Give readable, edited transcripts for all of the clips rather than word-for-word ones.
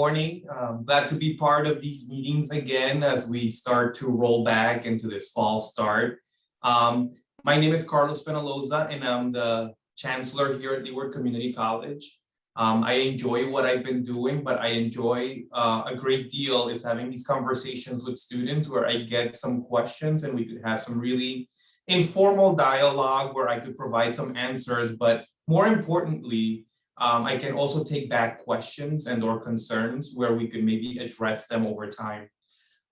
morning. Glad to be part of these meetings again as we start to roll back into this fall start. My name is Carlos Peñaloza, and I'm the Chancellor here at Leeward Community College. I enjoy what I've been doing, but I enjoy a great deal is having these conversations with students where I get some questions and we could have some really informal dialogue where I could provide some answers, but more importantly, I can also take back questions and or concerns where we could maybe address them over time.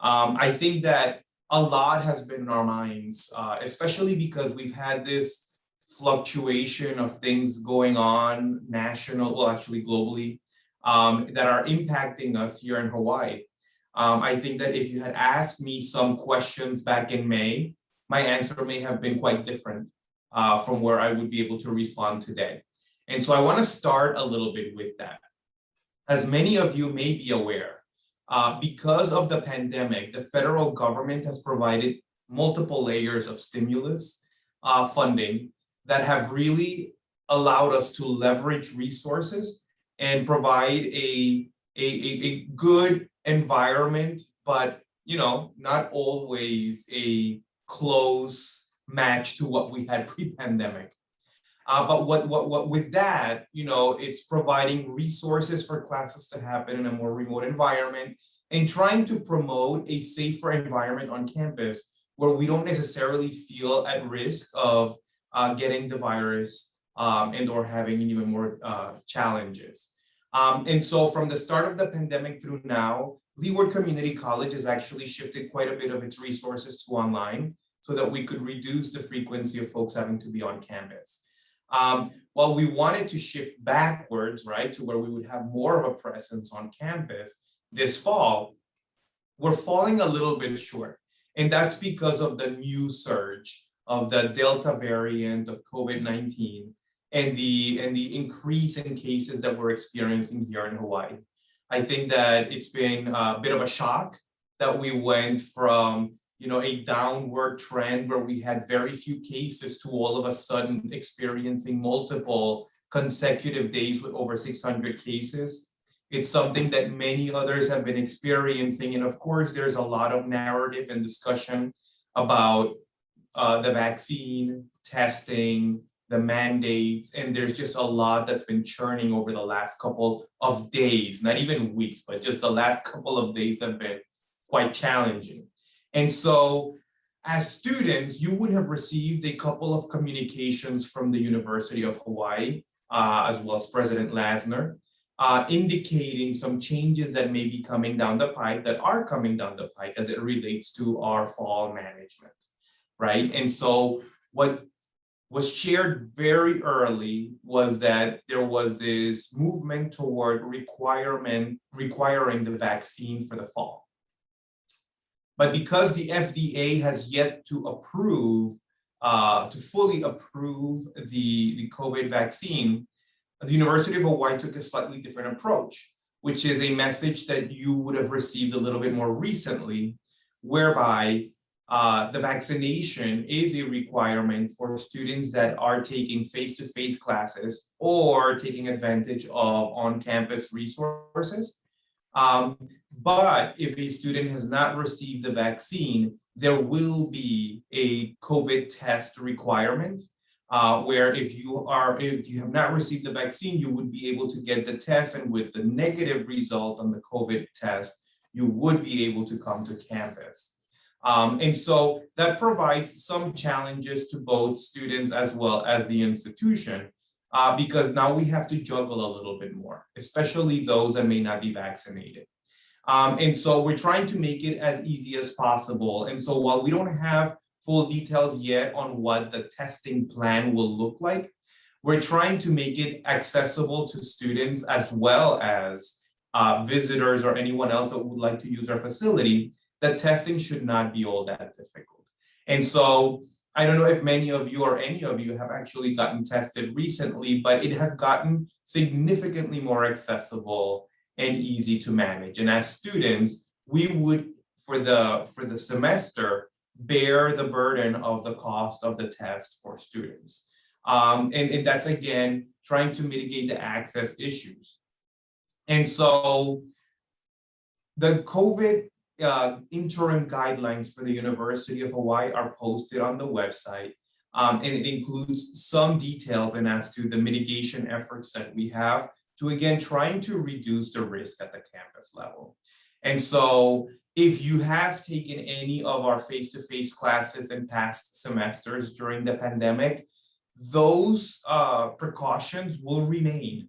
I think that a lot has been in our minds, especially because we've had this fluctuation of things going on national, well, actually globally, that are impacting us here in Hawaii. I think that if you had asked me some questions back in May, my answer may have been quite different from where I would be able to respond today. And so I want to start a little bit with that. As many of you may be aware, because of the pandemic, the federal government has provided multiple layers of stimulus funding that have really allowed us to leverage resources and provide a good environment, but not always a close match to what we had pre-pandemic. But what with that, it's providing resources for classes to happen in a more remote environment and trying to promote a safer environment on campus where we don't necessarily feel at risk of getting the virus and or having even more challenges. And so from the start of the pandemic through now, Leeward Community College has actually shifted quite a bit of its resources to online so that we could reduce the frequency of folks having to be on campus. While we wanted to shift backwards, right, to where we would have more of a presence on campus this fall, we're falling a little bit short. And that's because of the new surge of the Delta variant of COVID-19 and the increase in cases that we're experiencing here in Hawaii. I think that it's been a bit of a shock that we went from a downward trend where we had very few cases to all of a sudden experiencing multiple consecutive days with over 600 cases. It's something that many others have been experiencing. And of course, there's a lot of narrative and discussion about the vaccine, testing, the mandates, and there's just a lot that's been churning over the last couple of days, not even weeks, but just the last couple of days have been quite challenging. And so as students, you would have received a couple of communications from the University of Hawaii, as well as President Lasner, indicating some changes that may be coming down the pike, that are coming down the pike as it relates to our fall management, right? And so what was shared very early was that there was this movement toward requiring the vaccine for the fall. But because the FDA has yet to approve, to fully approve the COVID vaccine, the University of Hawaii took a slightly different approach, which is a message that you would have received a little bit more recently, whereby the vaccination is a requirement for students that are taking face-to-face classes or taking advantage of on-campus resources. But if a student has not received the vaccine, there will be a COVID test requirement where if you have not received the vaccine, you would be able to get the test, and with the negative result on the COVID test, you would be able to come to campus. And so that provides some challenges to both students as well as the institution. Because now we have to juggle a little bit more, especially those that may not be vaccinated. And so we're trying to make it as easy as possible. And so while we don't have full details yet on what the testing plan will look like, we're trying to make it accessible to students as well as visitors or anyone else that would like to use our facility. That testing should not be all that difficult. And so I don't know if many of you or any of you have actually gotten tested recently, but it has gotten significantly more accessible and easy to manage. And as students, we would, for the semester, bear the burden of the cost of the test for students. And that's, again, trying to mitigate the access issues. And so The COVID interim guidelines for the University of Hawaii are posted on the website, and it includes some details and as to the mitigation efforts that we have to, again, trying to reduce the risk at the campus level. And so if you have taken any of our face-to-face classes in past semesters during the pandemic, those precautions will remain.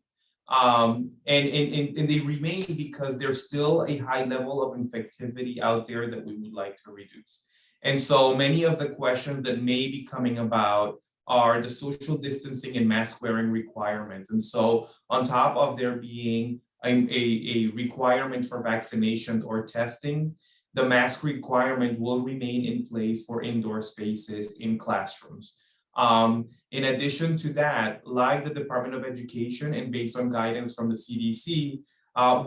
And they remain because there's still a high level of infectivity out there that we would like to reduce. And so many of the questions that may be coming about are the social distancing and mask wearing requirements. And so on top of there being a requirement for vaccination or testing, the mask requirement will remain in place for indoor spaces in classrooms. In addition to that, like the Department of Education and based on guidance from the CDC,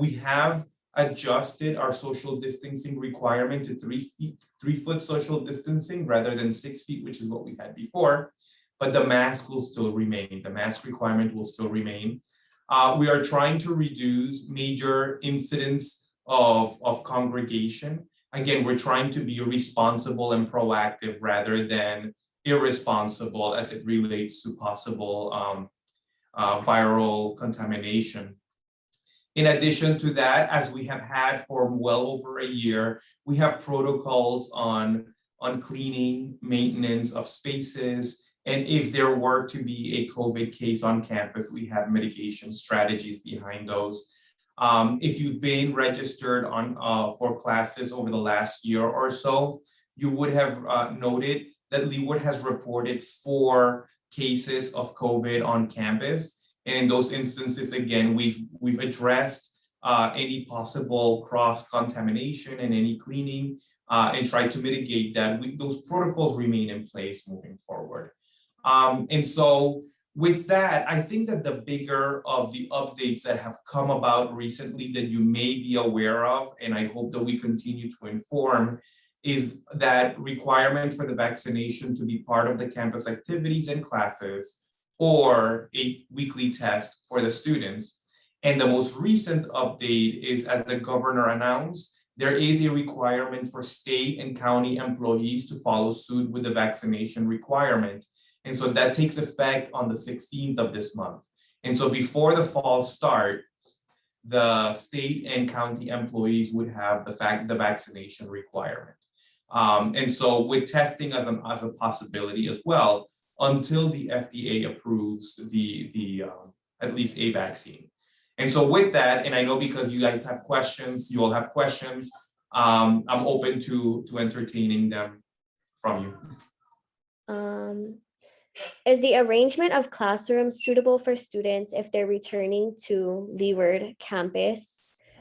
we have adjusted our social distancing requirement to 3 foot social distancing rather than 6 feet, which is what we had before, but the mask will still remain. The mask requirement will still remain. We are trying to reduce major incidents of congregation. Again, we're trying to be responsible and proactive rather than irresponsible as it relates to possible viral contamination. In addition to that, as we have had for well over a year, we have protocols on cleaning, maintenance of spaces, and if there were to be a COVID case on campus, we have mitigation strategies behind those. If you've been registered on for classes over the last year or so, you would have noted that Leeward has reported 4 cases of COVID on campus. And in those instances, again, we've addressed any possible cross-contamination and any cleaning and tried to mitigate that. Those protocols remain in place moving forward. And so with that, I think that the bigger of the updates that have come about recently that you may be aware of, and I hope that we continue to inform, is that requirement for the vaccination to be part of the campus activities and classes, or a weekly test for the students. And the most recent update is, as the governor announced, there is a requirement for state and county employees to follow suit with the vaccination requirement. And so that takes effect on the 16th of this month. And so before the fall starts, the state and county employees would have the vaccination requirement. And so with testing as a possibility as well, until the FDA approves the at least a vaccine. And so with that, and I know because you guys have questions, you all have questions, I'm open to entertaining them from you. Is the arrangement of classrooms suitable for students if they're returning to Leeward campus?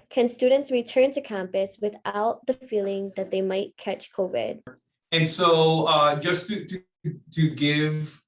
Can students return to campus without the feeling that they might catch COVID? And so just to give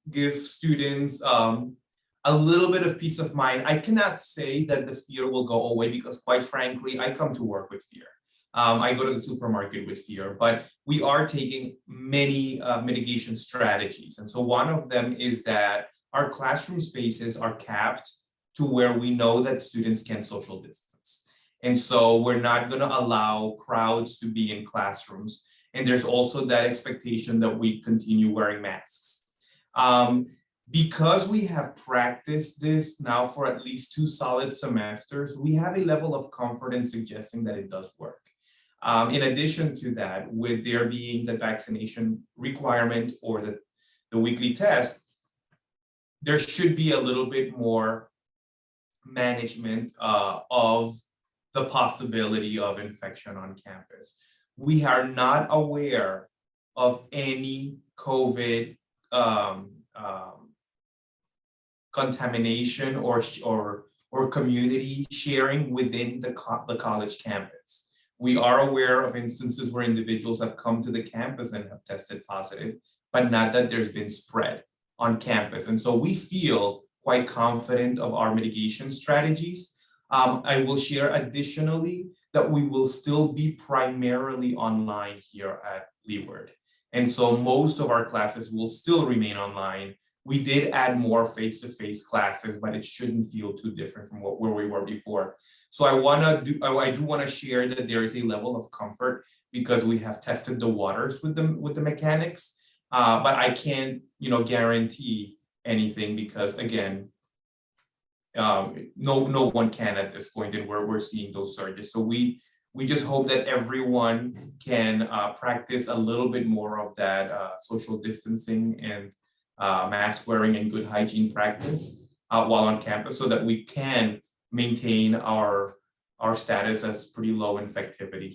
students a little bit of peace of mind, I cannot say that the fear will go away because, quite frankly, I come to work with fear. I go to the supermarket with fear, but we are taking many mitigation strategies. And so one of them is that our classroom spaces are capped to where we know that students can social distance. And so we're not going to allow crowds to be in classrooms. And there's also that expectation that we continue wearing masks. Because we have practiced this now for at least 2 solid semesters, we have a level of comfort in suggesting that it does work. In addition to that, with there being the vaccination requirement or the weekly test, there should be a little bit more management of the possibility of infection on campus. We are not aware of any COVID contamination or community sharing within the college campus. We are aware of instances where individuals have come to the campus and have tested positive, but not that there's been spread on campus. And so we feel quite confident of our mitigation strategies. I will share additionally that we will still be primarily online here at Leeward. And so most of our classes will still remain online. We did add more face-to-face classes, but it shouldn't feel too different from where we were before. So I do want to share that there is a level of comfort because we have tested the waters with the mechanics, but I can't, guarantee anything because again, no one can at this point, and we're seeing those surges. So we just hope that everyone can practice a little bit more of that social distancing and mask wearing and good hygiene practice while on campus, so that we can maintain our status as pretty low infectivity.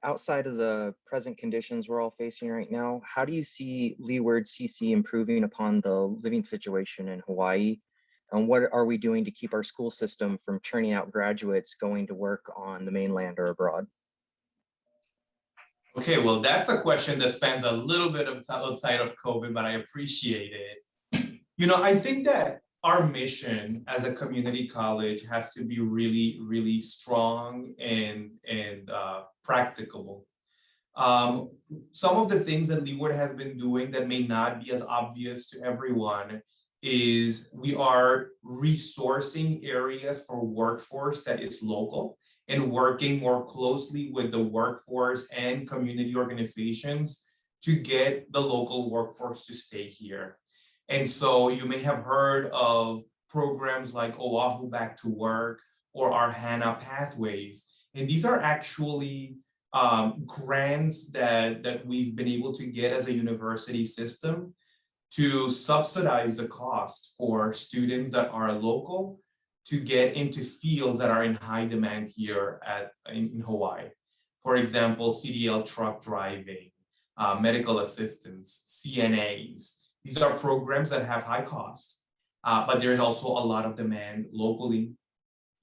Outside of the present conditions we're all facing right now, how do you see Leeward CC improving upon the living situation in Hawaii? And what are we doing to keep our school system from churning out graduates going to work on the mainland or abroad? Okay, well, that's a question that spans a little bit of outside of COVID, but I appreciate it. I think that our mission as a community college has to be really, really strong and practicable. Some of the things that Leeward has been doing that may not be as obvious to everyone is we are resourcing areas for workforce that is local and working more closely with the workforce and community organizations to get the local workforce to stay here. And so you may have heard of programs like Oahu Back to Work or our HANA Pathways. And these are actually grants that we've been able to get as a university system to subsidize the cost for students that are local to get into fields that are in high demand here in Hawaii. For example, CDL truck driving, medical assistants, CNAs. These are programs that have high costs, but there's also a lot of demand locally.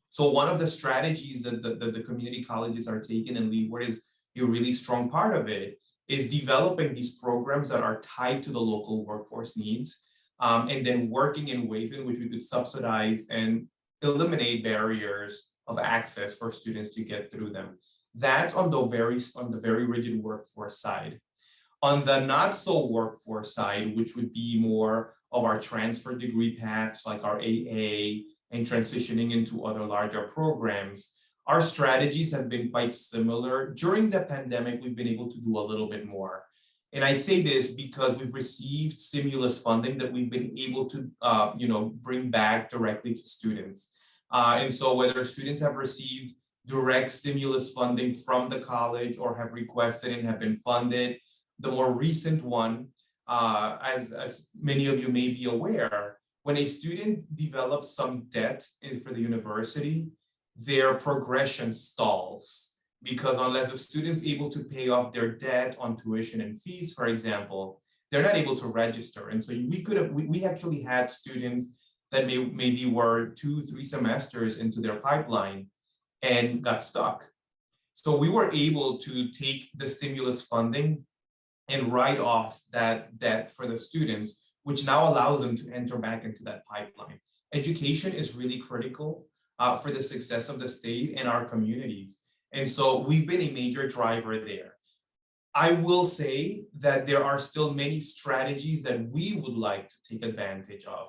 So one of the strategies that the community colleges are taking, and Leeward is a really strong part of it, is developing these programs that are tied to the local workforce needs, and then working in ways in which we could subsidize and eliminate barriers of access for students to get through them. That's on the very rigid workforce side. On the not so workforce side, which would be more of our transfer degree paths like our AA and transitioning into other larger programs, our strategies have been quite similar. During the pandemic, we've been able to do a little bit more. And I say this because we've received stimulus funding that we've been able to bring back directly to students. And so whether students have received direct stimulus funding from the college or have requested and have been funded, the more recent one, as many of you may be aware, when a student develops some debt for the university, their progression stalls, because unless a student's able to pay off their debt on tuition and fees, for example, they're not able to register. And so we actually had students that maybe were 2-3 semesters into their pipeline and got stuck. So we were able to take the stimulus funding and write off that debt for the students, which now allows them to enter back into that pipeline. Education is really critical for the success of the state and our communities. And so we've been a major driver there. I will say that there are still many strategies that we would like to take advantage of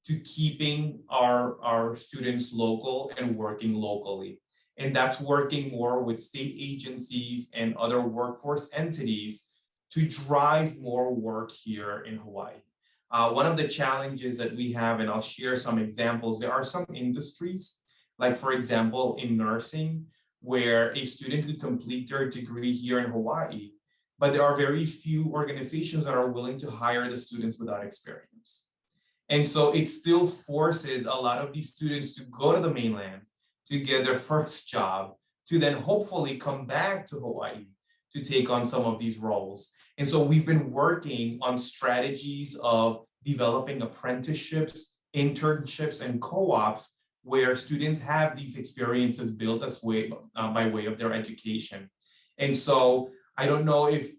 to keeping our students local and working locally. And that's working more with state agencies and other workforce entities to drive more work here in Hawaii. One of the challenges that we have, and I'll share some examples, there are some industries, like for example, in nursing, where a student could complete their degree here in Hawaii, but there are very few organizations that are willing to hire the students without experience. And so it still forces a lot of these students to go to the mainland to get their first job, to then hopefully come back to Hawaii to take on some of these roles. And so we've been working on strategies of developing apprenticeships, internships, and co-ops where students have these experiences built by way of their education. And so I don't know if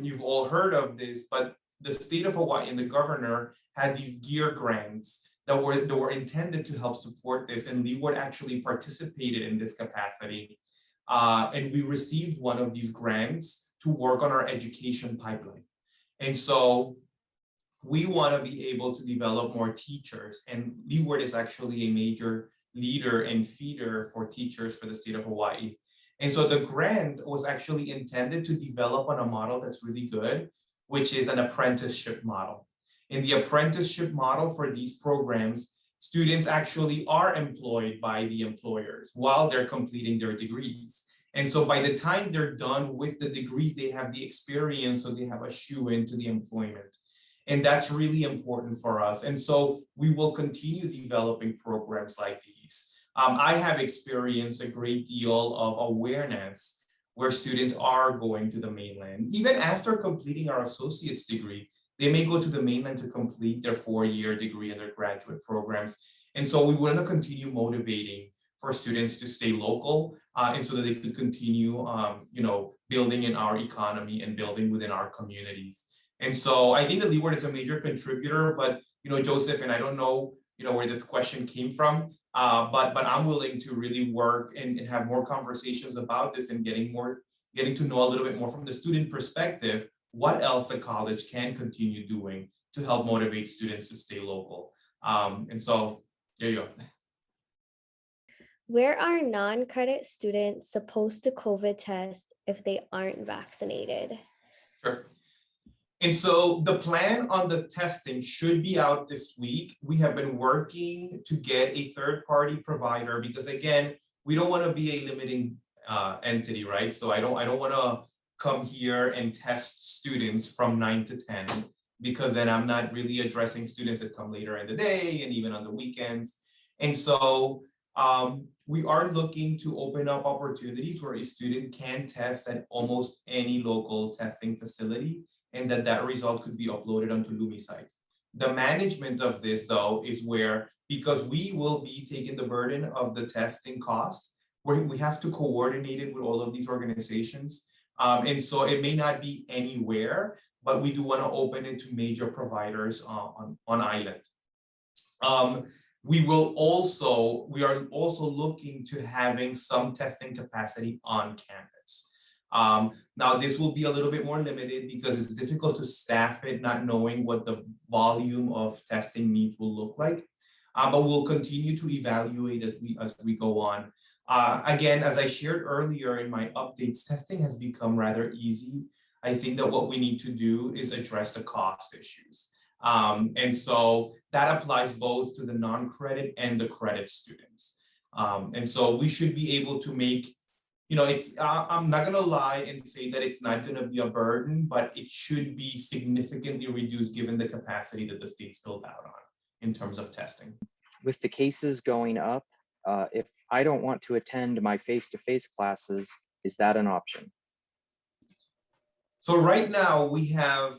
you've all heard of this, but the state of Hawaii and the governor had these GEAR grants that were intended to help support this, and Leeward actually participated in this capacity. And we received one of these grants to work on our education pipeline. And so we want to be able to develop more teachers, and Leeward is actually a major leader and feeder for teachers for the state of Hawaii. And so the grant was actually intended to develop on a model that's really good, which is an apprenticeship model. In the apprenticeship model for these programs, students actually are employed by the employers while they're completing their degrees. And so by the time they're done with the degrees, they have the experience, so they have a shoe into the employment. And that's really important for us. And so we will continue developing programs like these. I have experienced a great deal of awareness where students are going to the mainland. Even after completing our associate's degree, they may go to the mainland to complete their 4-year degree and their graduate programs. And so we want to continue motivating for students to stay local and so that they could continue building in our economy and building within our communities. And so I think that Leeward is a major contributor, but Joseph, and I don't know where this question came from, but I'm willing to really work and have more conversations about this and getting to know a little bit more from the student perspective, what else a college can continue doing to help motivate students to stay local. And so there you go. Where are non-credit students supposed to COVID test if they aren't vaccinated? Sure. And so the plan on the testing should be out this week. We have been working to get a third-party provider because, again, we don't want to be a limiting entity, right? So I don't want to come here and test students from 9 to 10 because then I'm not really addressing students that come later in the day and even on the weekends. And so we are looking to open up opportunities where a student can test at almost any local testing facility, and that result could be uploaded onto Lumi site. The management of this, though, is where, because we will be taking the burden of the testing cost, where we have to coordinate it with all of these organizations. And so it may not be anywhere, but we do want to open it to major providers on island. We are also looking to having some testing capacity on campus. Now, this will be a little bit more limited because it's difficult to staff it, not knowing what the volume of testing needs will look like. But we'll continue to evaluate as we go on. Again, as I shared earlier in my updates, testing has become rather easy. I think that what we need to do is address the cost issues. And so that applies both to the non-credit and the credit students. And so we should be able to make, I'm not going to lie and say that it's not going to be a burden, but it should be significantly reduced given the capacity that the state's built out on in terms of testing. With the cases going up, if I don't want to attend my face-to-face classes, is that an option? So right now we have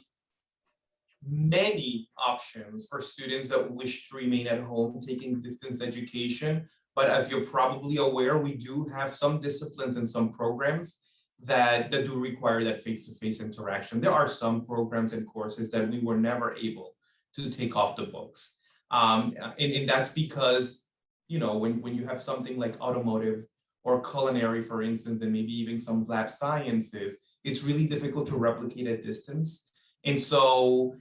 many options for students that wish to remain at home taking distance education. But as you're probably aware, we do have some disciplines and some programs that do require that face-to-face interaction. There are some programs and courses that we were never able to take off the books. And that's because, when you have something like automotive or culinary, for instance, and maybe even some lab sciences, it's really difficult to replicate at distance. And so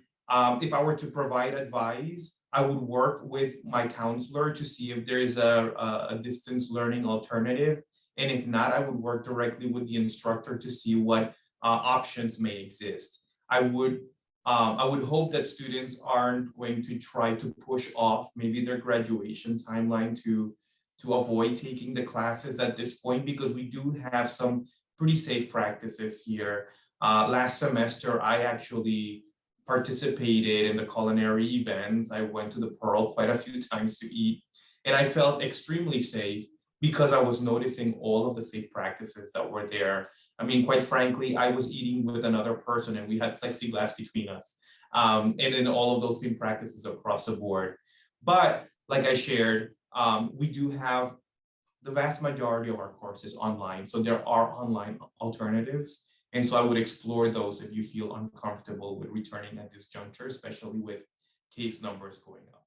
if I were to provide advice, I would work with my counselor to see if there is a distance learning alternative. And if not, I would work directly with the instructor to see what options may exist. I would hope that students aren't going to try to push off maybe their graduation timeline to avoid taking the classes at this point, because we do have some pretty safe practices here. Last semester, I actually participated in the culinary events. I went to the Pearl quite a few times to eat, and I felt extremely safe because I was noticing all of the safe practices that were there. I mean, quite frankly, I was eating with another person and we had plexiglass between us. And then all of those same practices across the board. But like I shared, we do have the vast majority of our courses online. So there are online alternatives. And so I would explore those if you feel uncomfortable with returning at this juncture, especially with case numbers going up.